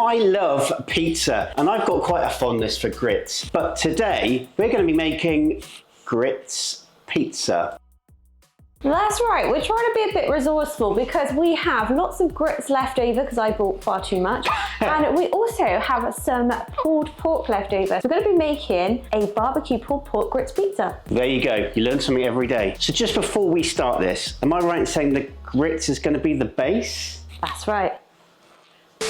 I love pizza and I've got quite a fondness for grits, but today we're going to be making grits pizza. That's right, we're trying to be a bit resourceful because we have lots of grits left over because I bought far too much, and we also have some pulled pork left over. So we're going to be making a barbecue pulled pork grits pizza. There you go, you learn something every day. So just before we start this, am I right in saying the grits is going to be the base? That's right.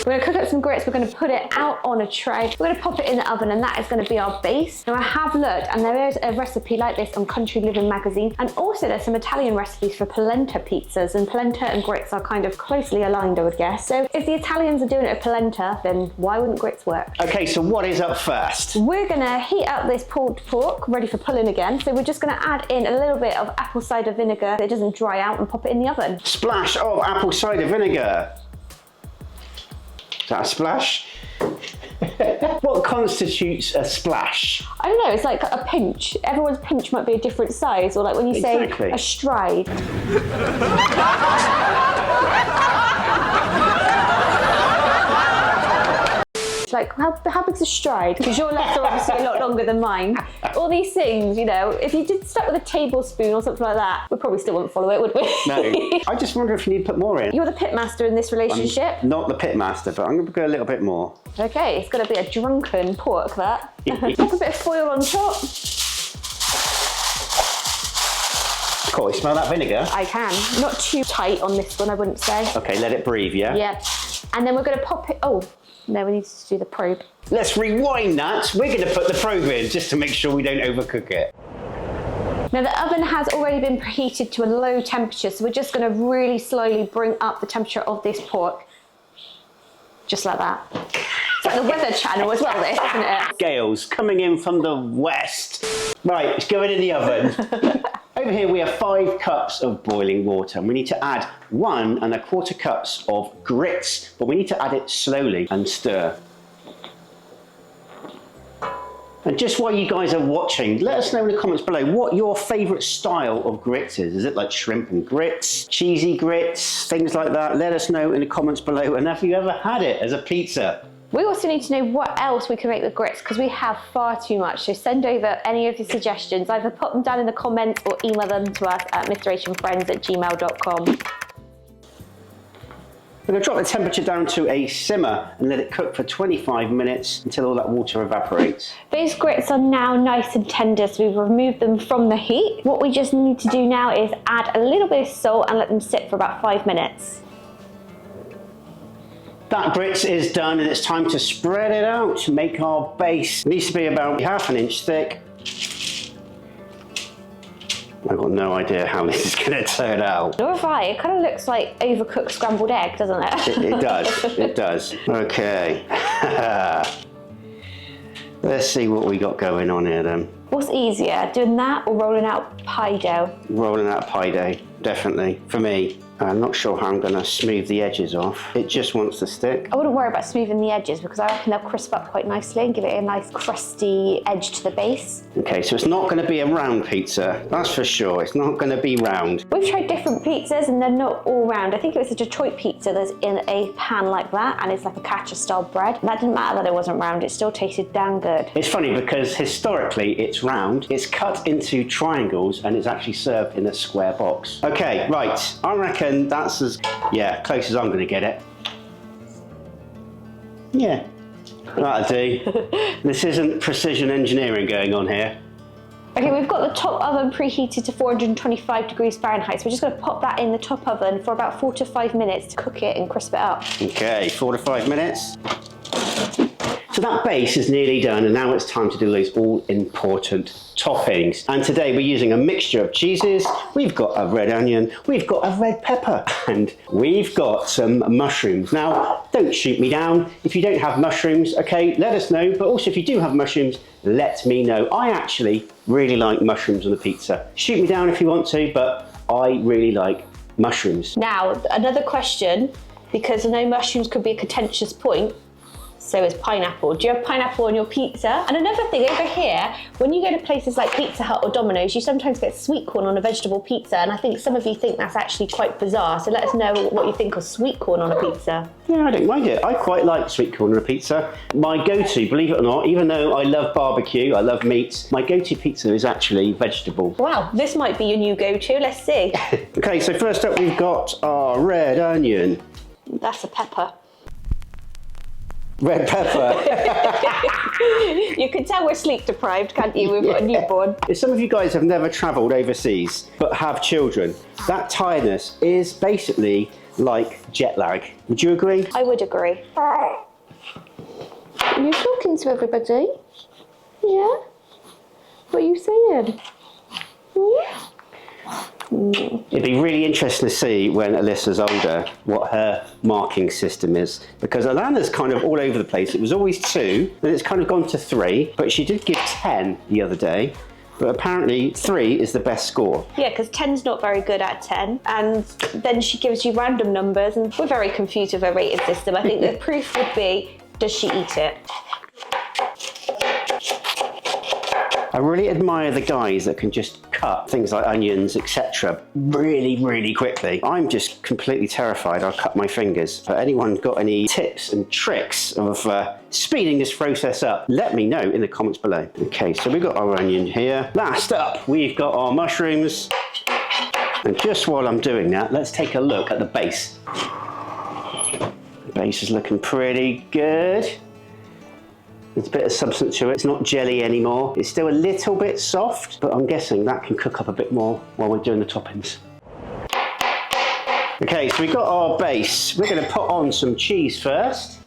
We're going to cook up some grits, we're going to put it out on a tray, we're going to pop it in the oven, and that is going to be our base. Now I have looked and there is a recipe like this on Country Living magazine, and also there's some Italian recipes for polenta pizzas, and polenta and grits are kind of closely aligned, I would guess. So if the Italians are doing it with polenta, then why wouldn't grits work? Okay, so what is up first? We're going to heat up this pulled pork, ready for pulling again. So we're just going to add in a little bit of apple cider vinegar so it doesn't dry out, and pop it in the oven. Splash of apple cider vinegar. Is that a splash? What constitutes a splash? I don't know, it's like a pinch. Everyone's pinch might be a different size, or like when you say a stride. Like, how big's a stride? Because your legs are obviously a lot longer than mine. All these things, you know, if you did start with a tablespoon or something like that, we probably still wouldn't follow it, would we? No. I just wonder if you need to put more in. You're the pitmaster in this relationship. I'm not the pitmaster, but I'm going to go a little bit more. Okay, it's going to be a drunken pork, that. Pop a bit of foil on top. Cool, you smell that vinegar? I can. Not too tight on this one, I wouldn't say. Okay, let it breathe, yeah? Yeah. And then we're going to pop it, oh. No, we need to do the probe. Let's rewind that. We're going to put the probe in just to make sure we don't overcook it. Now the oven has already been preheated to a low temperature, so we're just going to really slowly bring up the temperature of this pork. Just like that. It's like the Weather Channel as well, this, isn't it? Gales coming in from the west. Right, it's going in the oven. Over here we have 5 cups of boiling water, and we need to add 1 1/4 cups of grits, but we need to add it slowly and stir. And just while you guys are watching, let us know in the comments below what your favourite style of grits is. Is it like shrimp and grits, cheesy grits, things like that? Let us know in the comments below, and have you ever had it as a pizza? We also need to know what else we can make with grits, because we have far too much. So send over any of your suggestions. Either put them down in the comments or email them to us at mrhfriends@gmail.com. We're going to drop the temperature down to a simmer and let it cook for 25 minutes until all that water evaporates. These grits are now nice and tender, so we've removed them from the heat. What we just need to do now is add a little bit of salt and let them sit for about 5 minutes. That grits is done, and it's time to spread it out to make our base. It needs to be about 1/2 inch thick. I've got no idea how this is going to turn out. Nor have I. It kind of looks like overcooked scrambled egg, doesn't it? It does, it does. Okay. Let's see what we got going on here then. What's easier, doing that or rolling out pie dough? Rolling out pie dough, definitely, for me. I'm not sure how I'm going to smooth the edges off. It just wants to stick. I wouldn't worry about smoothing the edges because I reckon they'll crisp up quite nicely and give it a nice crusty edge to the base. Okay, so it's not going to be a round pizza, that's for sure. It's not going to be round. We've tried different pizzas and they're not all round. I think it was a Detroit pizza that's in a pan like that, and it's like a catcher style bread. And that didn't matter that it wasn't round, it still tasted damn good. It's funny because historically it's round, it's cut into triangles, and it's actually served in a square box. Okay, right, I reckon that's as close as I'm going to get it. Yeah, that'll do. This isn't precision engineering going on here. Okay, we've got the top oven preheated to 425 degrees Fahrenheit, so we're just going to pop that in the top oven for about 4 to 5 minutes to cook it and crisp it up. Okay, 4 to 5 minutes. So that base is nearly done, and now it's time to do those all-important toppings. And today we're using a mixture of cheeses. We've got a red onion, we've got a red pepper, and we've got some mushrooms. Now, don't shoot me down. If you don't have mushrooms, okay, let us know. But also, if you do have mushrooms, let me know. I actually really like mushrooms on a pizza. Shoot me down if you want to, but I really like mushrooms. Now, another question, because I know mushrooms could be a contentious point. So is pineapple. Do you have pineapple on your pizza? And another thing over here, when you go to places like Pizza Hut or Domino's, you sometimes get sweet corn on a vegetable pizza, and I think some of you think that's actually quite bizarre. So let us know what you think of sweet corn on a pizza. Yeah, I don't mind it. I quite like sweet corn on a pizza. My go-to, believe it or not, even though I love barbecue, I love meats, my go-to pizza is actually vegetable. Wow, this might be your new go-to. Let's see. Okay, so first up we've got our red onion. That's a pepper. Red pepper. You can tell we're sleep deprived, can't you? We've got a newborn. If some of you guys have never travelled overseas but have children, that tiredness is basically like jet lag. Would you agree? I would agree. Are you talking to everybody? Yeah? What are you saying? Hmm? It'd be really interesting to see when Alyssa's older what her marking system is, because Alana's kind of all over the place. It was always 2, then it's kind of gone to 3, but she did give 10 the other day. But apparently 3 is the best score. Yeah, because 10's not very good at 10, and then she gives you random numbers, and we're very confused with her rated system. I think the proof would be, does she eat it? I really admire the guys that can just cut things like onions, etc. really, really quickly. I'm just completely terrified I'll cut my fingers. But anyone got any tips and tricks of speeding this process up, let me know in the comments below. Okay, so we've got our onion here. Last up, we've got our mushrooms. And just while I'm doing that, let's take a look at the base. The base is looking pretty good. There's a bit of substance to it. It's not jelly anymore. It's still a little bit soft, but I'm guessing that can cook up a bit more while we're doing the toppings. Okay, so we've got our base. We're going to put on some cheese first.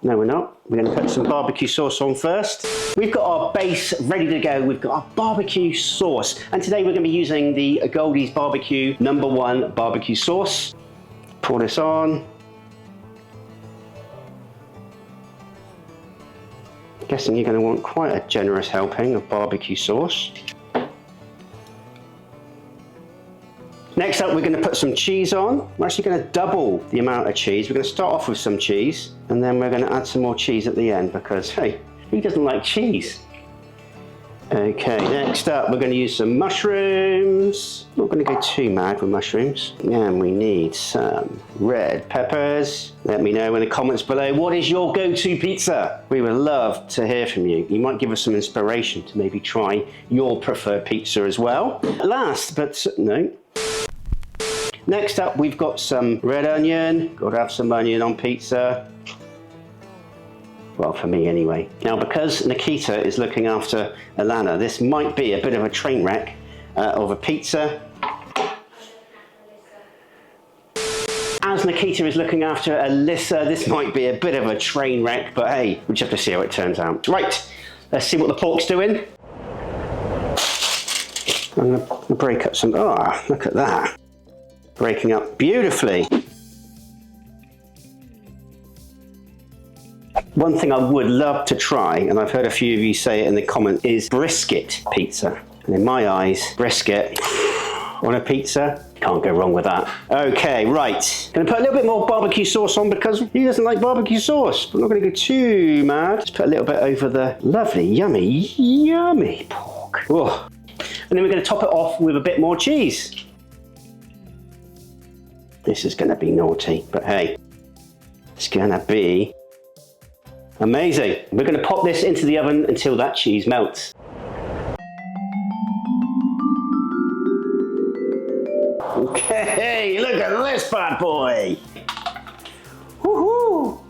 No, we're not. We're going to put some barbecue sauce on first. We've got our base ready to go. We've got our barbecue sauce. And today we're going to be using the Goldee's Barbecue #1 barbecue sauce. Pour this on. Guessing you're going to want quite a generous helping of barbecue sauce. Next up, we're going to put some cheese on. We're actually going to double the amount of cheese. We're going to start off with some cheese, and then we're going to add some more cheese at the end, because, hey, who doesn't like cheese? Okay, next up, we're going to use some mushrooms. Not going to go too mad with mushrooms. And we need some red peppers. Let me know in the comments below, what is your go-to pizza? We would love to hear from you. You might give us some inspiration to maybe try your preferred pizza as well. Last, but no. Next up, we've got some red onion. Got to have some onion on pizza. Well, for me anyway. Now, because Nikita is looking after Alana, this might be a bit of a train wreck of a pizza. As Nikita is looking after Alyssa, this might be a bit of a train wreck, but hey, we'll just have to see how it turns out. Right, let's see what the pork's doing. I'm going to break up some, oh, look at that. Breaking up beautifully. One thing I would love to try, and I've heard a few of you say it in the comments, is brisket pizza. And in my eyes, brisket on a pizza, can't go wrong with that. Okay, right. Gonna put a little bit more barbecue sauce on because he doesn't like barbecue sauce. But I'm not gonna go too mad. Just put a little bit over the lovely, yummy, yummy pork. Oh. And then we're gonna top it off with a bit more cheese. This is gonna be naughty, but hey, it's gonna be amazing. We're going to pop this into the oven until that cheese melts. Okay, look at this bad boy. Woohoo!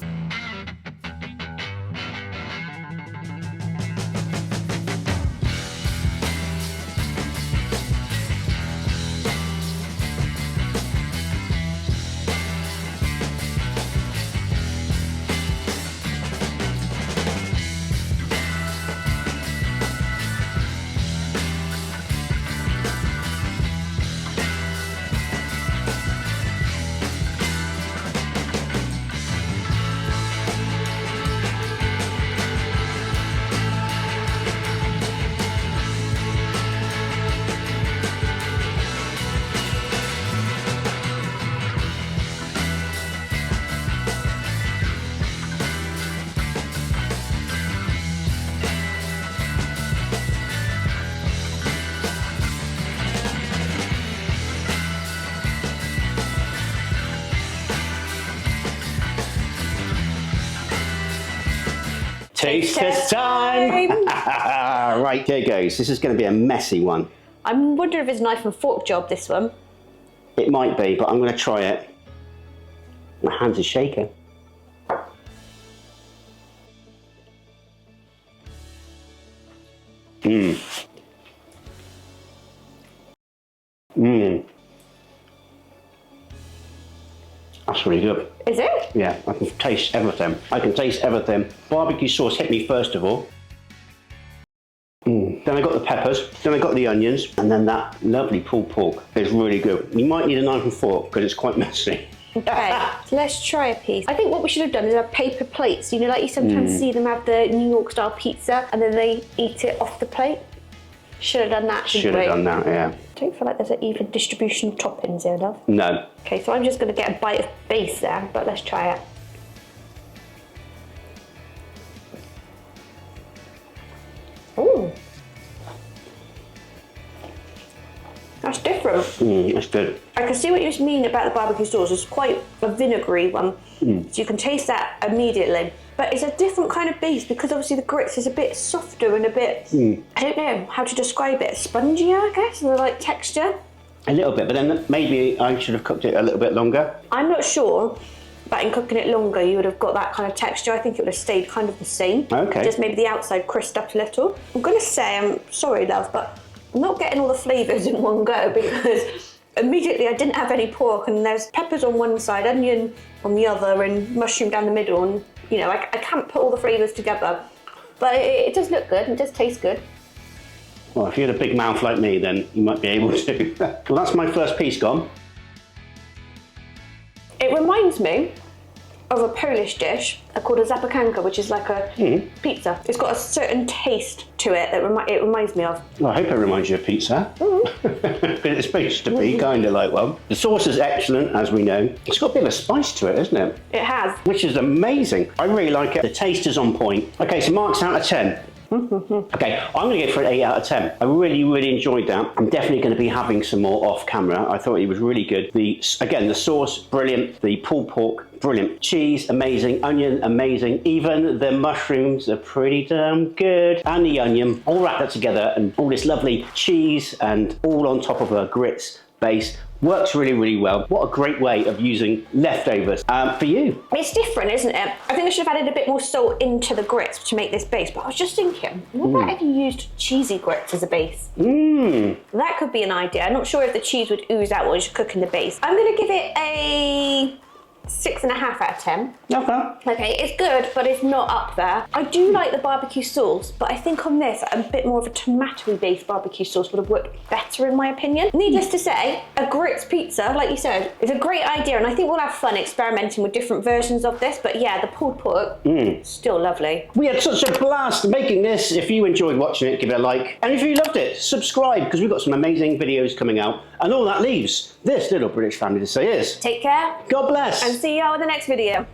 Taste test time! Right, here goes. This is going to be a messy one. I'm wondering if it's a knife and fork job, this one. It might be, but I'm going to try it. My hands are shaking. Mmm. Mmm. That's really good. Is it? Yeah, I can taste everything. I can taste everything. Barbecue sauce hit me first of all. Then I got the peppers, then I got the onions, and then that lovely pulled pork is really good. You might need a knife and fork because it's quite messy. Okay, so let's try a piece. I think what we should have done is have paper plates. You know, like you sometimes see them have the New York style pizza and then they eat it off the plate. Should have done that, Should have done that, yeah. I don't feel like there's an even distribution of toppings here, love. No. Okay, so I'm just going to get a bite of base there, but let's try it. Ooh. That's different. That's good. I can see what you mean about the barbecue sauce. It's quite a vinegary one, so you can taste that immediately. But it's a different kind of base because obviously the grits is a bit softer and a bit, I don't know how to describe it, spongier, I guess, the like texture. A little bit, but then maybe I should have cooked it a little bit longer. I'm not sure, but in cooking it longer, you would have got that kind of texture. I think it would have stayed kind of the same. Okay. Just maybe the outside crisped up a little. I'm going to say, I'm sorry, love, but I'm not getting all the flavours in one go because immediately I didn't have any pork and there's peppers on one side, onion on the other and mushroom down the middle and, you know, I can't put all the flavours together. But it does look good, it does taste good. Well, if you had a big mouth like me, then you might be able to. Well, that's my first piece gone. It reminds me of a Polish dish called a zapakanka, which is like a pizza. It's got a certain taste to it that it reminds me of. Well, I hope it reminds you of pizza. It's supposed to be kind of like one. The sauce is excellent, as we know. It's got a bit of a spice to it, isn't it? It has. Which is amazing. I really like it. The taste is on point. Okay, so marks out of 10. Okay, I'm going to go for an 8 out of 10. I really, really enjoyed that. I'm definitely going to be having some more off camera. I thought it was really good. Again, the sauce, brilliant. The pulled pork, brilliant. Cheese, amazing. Onion, amazing. Even the mushrooms are pretty damn good. And the onion, all wrapped up together and all this lovely cheese and all on top of a grits base. Works really, really well. What a great way of using leftovers for you. It's different, isn't it? I think I should have added a bit more salt into the grits to make this base, but I was just thinking, what about if you used cheesy grits as a base? That could be an idea. I'm not sure if the cheese would ooze out while you're cooking the base. I'm going to give it a 6.5 out of 10. Okay, it's good, but it's not up there. I do like the barbecue sauce, but I think on this, a bit more of a tomato-based barbecue sauce would have worked better in my opinion. Needless to say, a grits pizza, like you said, is a great idea, and I think we'll have fun experimenting with different versions of this, but yeah, the pulled pork, still lovely. We had such a blast making this. If you enjoyed watching it, give it a like. And if you loved it, subscribe, because we've got some amazing videos coming out. And all that leaves this little British family to say is... Take care. God bless. And see y'all in the next video.